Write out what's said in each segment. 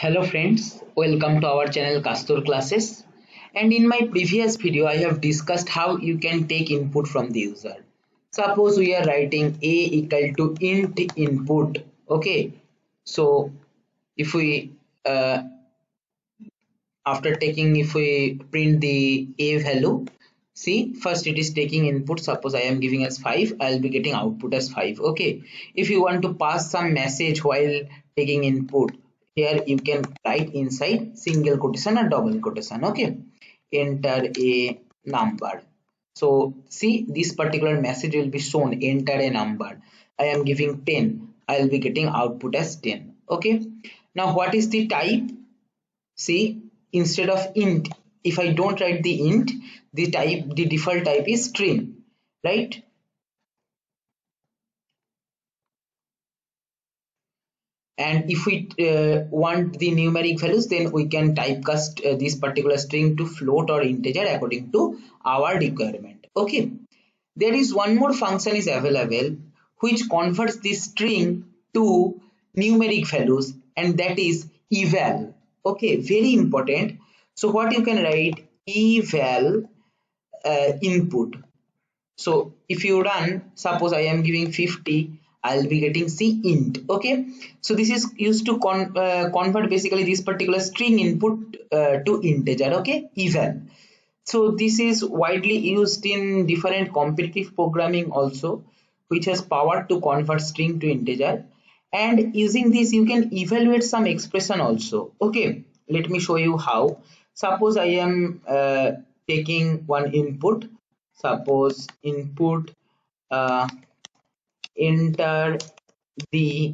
Hello friends, welcome to our channel Castor Classes. And in my previous video, I have discussed how you can take input from the user. Suppose we are writing a equal to int input. Okay, so if we if we print the a value, see first it is taking input. Suppose I am giving as 5, I will be getting output as 5. Okay, if you want to pass some message while taking input, here you can write inside single quotation or double quotation. Okay, enter a number. So see, this particular message will be shown, enter a number. I am giving 10, I will be getting output as 10. Okay, now what is the type? See, instead of int, if I don't write the int, the default type is string, right? And if we want the numeric values, then we can typecast this particular string to float or integer according to our requirement. Okay, there is one more function is available which converts this string to numeric values, and that is eval. Okay, very important. So what you can write, eval input. So if you run, suppose I am giving 50, I'll be getting C int. Okay, so this is used to convert basically this particular string input to integer. Okay, eval. So this is widely used in different competitive programming also, which has power to convert string to integer. And using this, you can evaluate some expression also. Okay, let me show you how. Suppose I am taking one input. Suppose input, enter the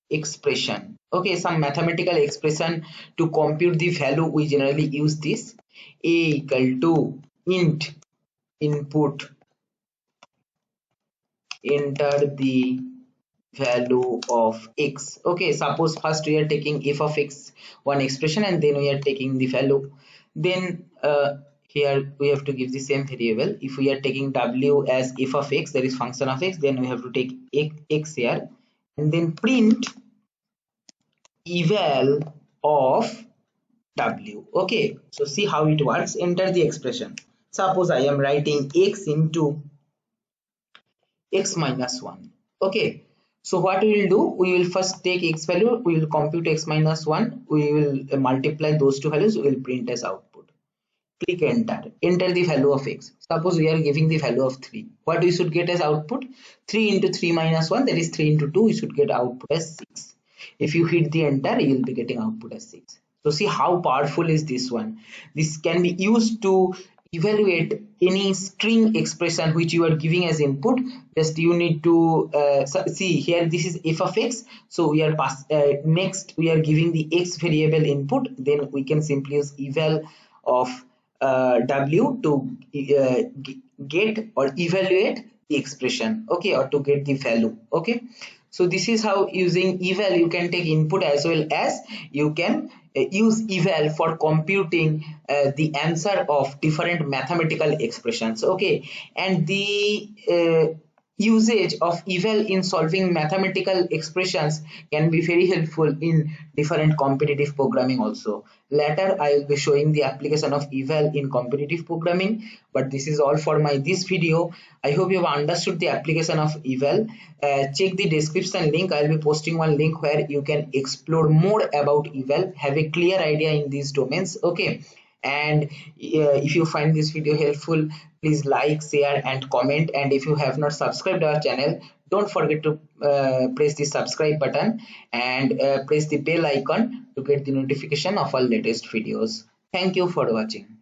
expression. Okay, some mathematical expression to compute the value. We generally use this, a equal to int input, enter the value of x. Okay, suppose first we are taking f of x, one expression, and then we are taking the value. Then here we have to give the same variable. If we are taking w as f of x, that is function of x, then we have to take x here, and then print eval of w. Okay, so see how it works. Enter the expression. Suppose I am writing x into x minus 1. Okay, so what we will do, we will first take x value, we will compute x minus 1, we will multiply those two values, we will print as output. Click enter. Enter the value of x. Suppose we are giving the value of 3. What we should get as output? 3 into 3 minus 1, that is 3 into 2, we should get output as 6. If you hit the enter, you will be getting output as 6. So see how powerful is this one. This can be used to evaluate any string expression which you are giving as input. Just you need to see here, this is f of x, so we are next we are giving the x variable input, then we can simply use eval of w to get or evaluate the expression. Okay, or to get the value. Okay, so this is how using eval you can take input as well as you can use eval for computing the answer of different mathematical expressions. Okay, and the usage of eval in solving mathematical expressions can be very helpful in different competitive programming also. Later I will be showing the application of eval in competitive programming, but this is all for my this video. I hope you have understood the application of eval. Check the description link. I will be posting one link where you can explore more about eval, have a clear idea in these domains. Okay, and if you find this video helpful, please like, share and comment, and if you have not subscribed our channel, don't forget to press the subscribe button and press the bell icon to get the notification of our latest videos. Thank you for watching.